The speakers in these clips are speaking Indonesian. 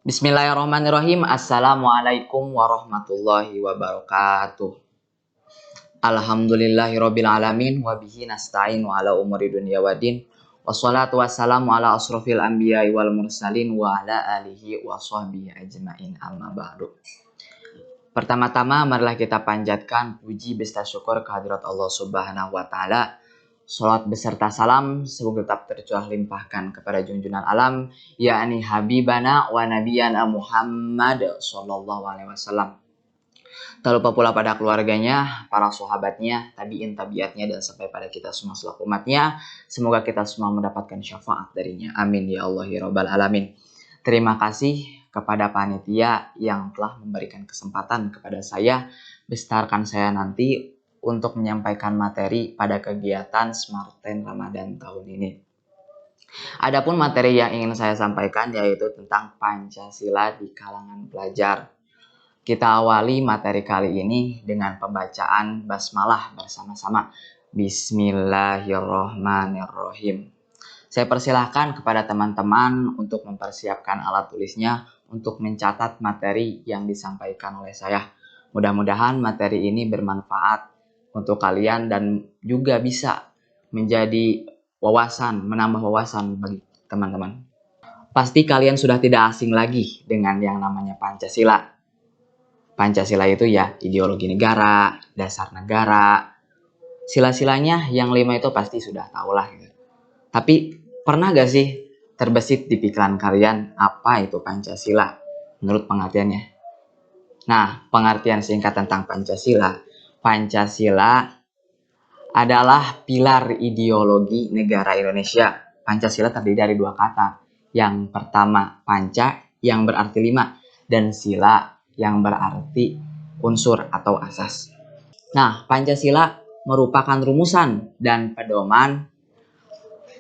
Bismillahirrahmanirrahim. Assalamualaikum warahmatullahi wabarakatuh. Alhamdulillahirabbil alamin wa bihi nasta'inu ala umuri dunya waddin. Wassalatu wassalamu ala asrofil anbiya'i wal mursalin wa ala alihi wa sahbihi ajmain, amma ba'du. Pertama-tama marilah kita panjatkan puji beserta syukur kehadirat Allah Subhanahu wa taala. Salat beserta salam semoga tetap tercurah limpahkan kepada junjungan alam, yakni Habibana wa Nabiyana Muhammad sallallahu alaihi wasallam. Tak lupa pula pada keluarganya, para sahabatnya, tabiin tabiatnya, dan sampai pada kita semua selaku umatnya. Semoga kita semua mendapatkan syafaat darinya. Amin ya Allah ya Rabbal alamin. Terima kasih kepada panitia yang telah memberikan kesempatan kepada saya besertakan saya nanti untuk menyampaikan materi pada kegiatan Smarten Ramadan tahun ini. Adapun materi yang ingin saya sampaikan yaitu tentang Pancasila di kalangan pelajar. Kita awali materi kali ini dengan pembacaan basmalah bersama-sama. Bismillahirrahmanirrahim. Saya persilahkan kepada teman-teman untuk mempersiapkan alat tulisnya untuk mencatat materi yang disampaikan oleh saya. Mudah-mudahan materi ini bermanfaat untuk kalian dan juga bisa menjadi wawasan, menambah wawasan bagi teman-teman. Pasti kalian sudah tidak asing lagi dengan yang namanya Pancasila. Pancasila itu ya ideologi negara, dasar negara. Sila-silanya yang 5 itu pasti sudah tahulah gitu. Tapi pernah gak sih terbesit di pikiran kalian apa itu Pancasila menurut pengertiannya? Nah, pengertian singkat tentang Pancasila. Pancasila adalah pilar ideologi negara Indonesia. Pancasila terdiri dari 2 kata. Yang pertama panca yang berarti 5 dan sila yang berarti unsur atau asas. Nah, Pancasila merupakan rumusan dan pedoman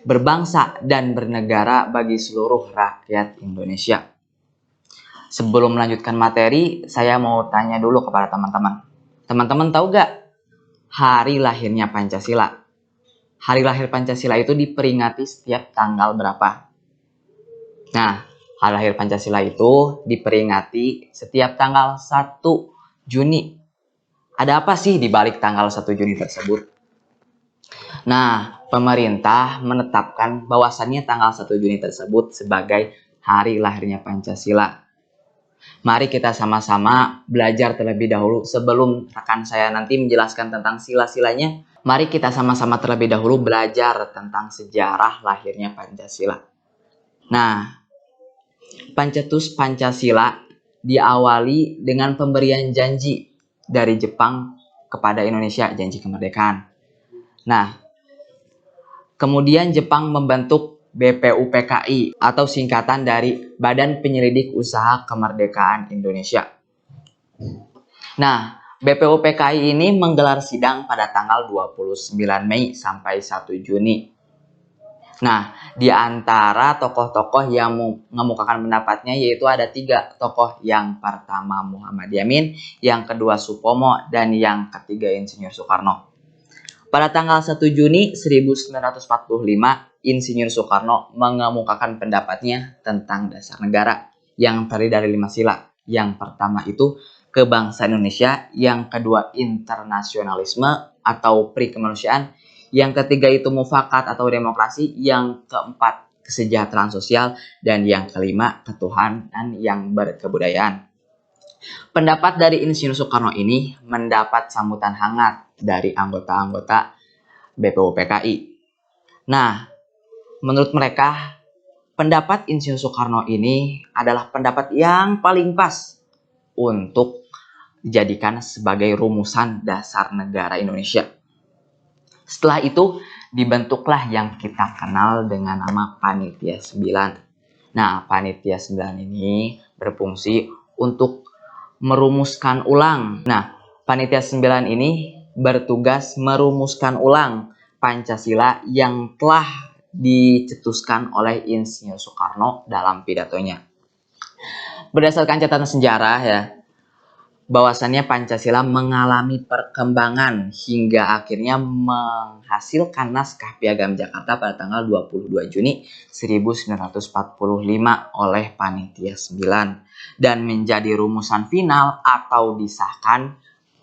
berbangsa dan bernegara bagi seluruh rakyat Indonesia. Sebelum melanjutkan materi, saya mau tanya dulu kepada teman-teman. Teman-teman tahu gak hari lahirnya Pancasila? Hari lahir Pancasila itu diperingati setiap tanggal berapa? Nah, hari lahir Pancasila itu diperingati setiap tanggal 1 Juni. Ada apa sih di balik tanggal 1 Juni tersebut? Nah, pemerintah menetapkan bahwasannya tanggal 1 Juni tersebut sebagai hari lahirnya Pancasila. Mari kita sama-sama belajar terlebih dahulu sebelum rekan saya nanti menjelaskan tentang sila-silanya. Mari kita sama-sama terlebih dahulu belajar tentang sejarah lahirnya Pancasila. Nah, pencetus Pancasila diawali dengan pemberian janji dari Jepang kepada Indonesia, janji kemerdekaan. Nah, kemudian Jepang membentuk BPUPKI atau singkatan dari Badan Penyelidik Usaha Kemerdekaan Indonesia. Nah, BPUPKI ini menggelar sidang pada tanggal 29 Mei sampai 1 Juni. Nah, di antara tokoh-tokoh yang mengemukakan pendapatnya yaitu ada 3 tokoh. Yang pertama Muhammad Yamin, yang kedua Supomo, dan yang ketiga Insinyur Soekarno. Pada tanggal 1 Juni 1945, Insinyur Soekarno mengemukakan pendapatnya tentang dasar negara yang terdiri dari 5 sila. Yang pertama itu kebangsaan Indonesia, yang kedua internasionalisme atau pri-kemanusiaan, yang ketiga itu mufakat atau demokrasi, yang keempat kesejahteraan sosial, dan yang kelima ketuhanan yang berkebudayaan. Pendapat dari Insinyur Soekarno ini mendapat sambutan hangat dari anggota-anggota BPUPKI. Nah, menurut mereka, pendapat Insinyur Soekarno ini adalah pendapat yang paling pas untuk dijadikan sebagai rumusan dasar negara Indonesia. Setelah itu, dibentuklah yang kita kenal dengan nama Panitia 9. Nah, Panitia 9 ini berfungsi untuk merumuskan ulang. Nah, Panitia 9 ini bertugas merumuskan ulang Pancasila yang telah dicetuskan oleh Insinyur Soekarno dalam pidatonya. Berdasarkan catatan sejarah ya, bahwasannya Pancasila mengalami perkembangan hingga akhirnya menghasilkan naskah Piagam Jakarta pada tanggal 22 Juni 1945 oleh Panitia 9 dan menjadi rumusan final atau disahkan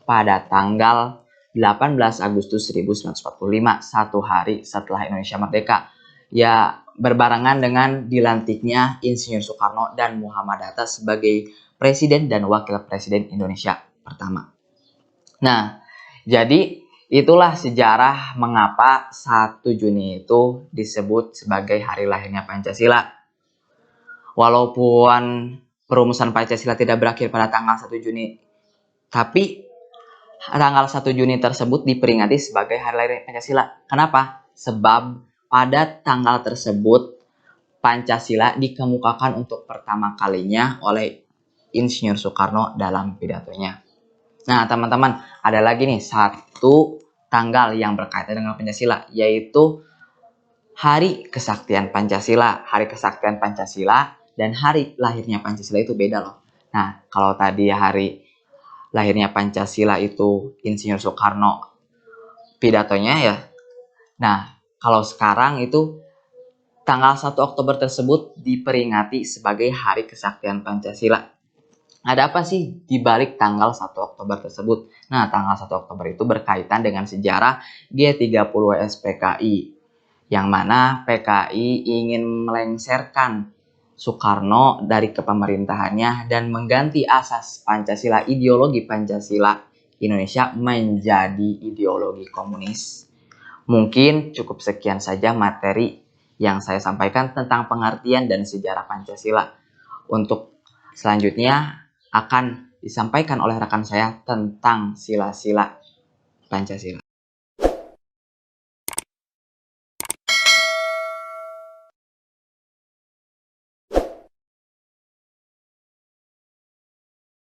pada tanggal 18 Agustus 1945, satu hari setelah Indonesia merdeka. Ya, berbarengan dengan dilantiknya Insinyur Soekarno dan Muhammad Hatta sebagai Presiden dan Wakil Presiden Indonesia pertama. Nah, jadi itulah sejarah mengapa 1 Juni itu disebut sebagai hari lahirnya Pancasila. Walaupun perumusan Pancasila tidak berakhir pada tanggal 1 Juni, tapi tanggal 1 Juni tersebut diperingati sebagai hari lahir Pancasila. Kenapa? Sebab pada tanggal tersebut Pancasila dikemukakan untuk pertama kalinya oleh Insinyur Soekarno dalam pidatonya. Nah, teman-teman, ada lagi nih satu tanggal yang berkaitan dengan Pancasila, yaitu Hari Kesaktian Pancasila. Hari Kesaktian Pancasila dan hari lahirnya Pancasila itu beda loh. Nah, kalau tadi hari lahirnya Pancasila itu Insinyur Soekarno pidatonya ya. Nah, kalau sekarang itu tanggal 1 Oktober tersebut diperingati sebagai Hari Kesaktian Pancasila. Ada apa sih di balik tanggal 1 Oktober tersebut? Nah, tanggal 1 Oktober itu berkaitan dengan sejarah G30S PKI, yang mana PKI ingin melengsarkan Soekarno dari kepemerintahannya dan mengganti asas Pancasila, ideologi Pancasila Indonesia menjadi ideologi komunis. Mungkin cukup sekian saja materi yang saya sampaikan tentang pengertian dan sejarah Pancasila. Untuk selanjutnya akan disampaikan oleh rekan saya tentang sila-sila Pancasila.